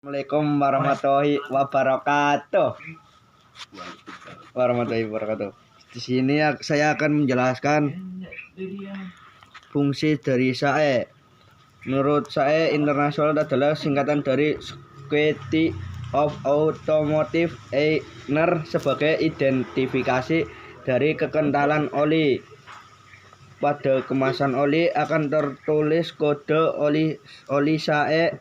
Assalamualaikum warahmatullahi wabarakatuh. Warahmatullahi wabarakatuh. Di sini saya akan menjelaskan fungsi dari SAE. Menurut SAE internasional adalah singkatan dari Society of Automotive Engineers sebagai identifikasi dari kekentalan oli. Pada kemasan oli akan tertulis kode oli SAE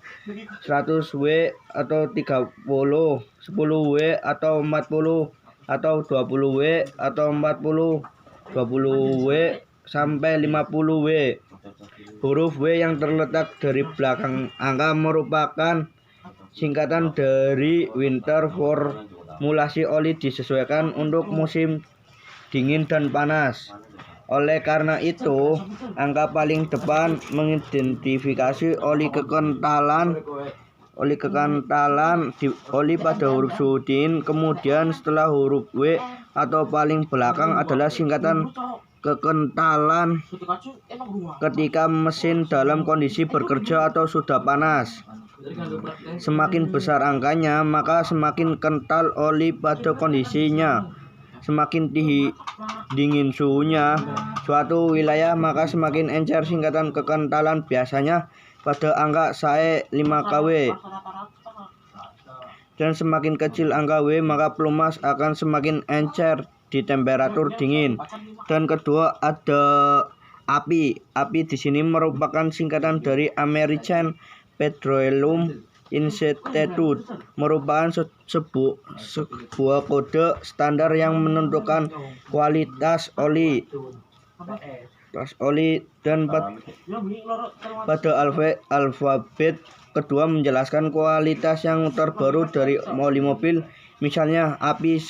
100W atau 30, 10W atau 40 atau 20W atau 40, 20W sampai 50W. Huruf W yang terletak dari belakang angka merupakan singkatan dari winter formulasi oli disesuaikan untuk musim dingin dan panas. Oleh karena itu, angka paling depan mengidentifikasi oli kekentalan oli pada huruf suhu dingin. Kemudian setelah huruf W atau paling belakang adalah singkatan kekentalan ketika mesin dalam kondisi bekerja atau sudah panas. Semakin besar angkanya, maka semakin kental oli pada kondisinya. Semakin dingin suhunya suatu wilayah, maka semakin encer singkatan kekentalan, biasanya pada angka SAE 5kW. Dan semakin kecil angka W, maka pelumas akan semakin encer di temperatur dingin. Dan kedua ada API. API di sini merupakan singkatan dari American Petroleum Institute, merupakan sebuah kode standar yang menentukan kualitas oli. Dan pada alfabet kedua menjelaskan kualitas yang terbaru dari oli mobil, misalnya API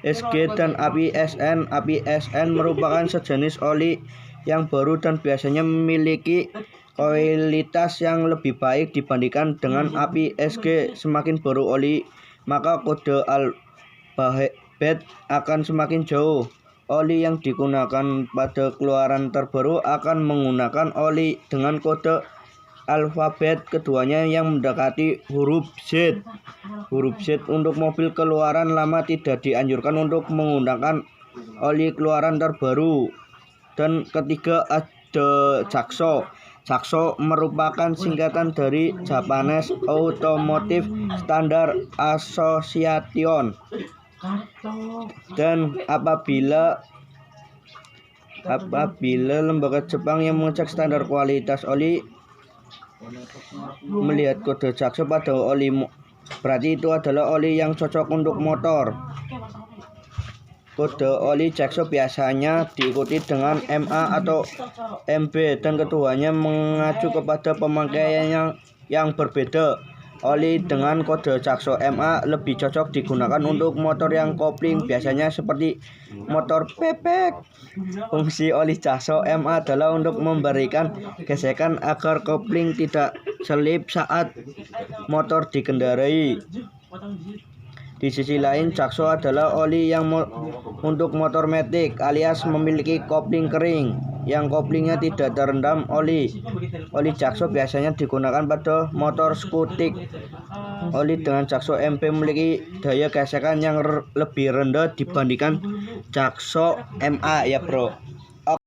SG dan API SN. API SN merupakan sejenis oli yang baru dan biasanya memiliki kualitas yang lebih baik dibandingkan dengan API SG. Semakin baru oli, maka kode alfabet akan semakin jauh. Oli yang digunakan pada keluaran terbaru akan menggunakan oli dengan kode alfabet keduanya yang mendekati huruf Z. Huruf Z untuk mobil keluaran lama tidak dianjurkan untuk menggunakan oli keluaran terbaru. Dan ketiga ada JAXO. JAXO merupakan singkatan dari Japanese Automotive Standard Association. Dan apabila lembaga Jepang yang mengecek standar kualitas oli melihat kode JAXO pada oli, berarti itu adalah oli yang cocok untuk motor. Kode oli JAXO biasanya diikuti dengan MA atau MB, dan keduanya mengacu kepada pemakaian yang berbeda. Oli dengan kode JAXO MA lebih cocok digunakan untuk motor yang kopling, biasanya seperti motor bebek. Fungsi oli JAXO MA adalah untuk memberikan gesekan agar kopling tidak selip saat motor dikendarai. Di sisi lain, JAXO adalah oli yang untuk motor matic alias memiliki kopling kering yang koplingnya tidak terendam oli. Oli JAXO biasanya digunakan pada motor skutik. Oli dengan JAXO MP memiliki daya gesekan yang lebih rendah dibandingkan JAXO MA ya bro.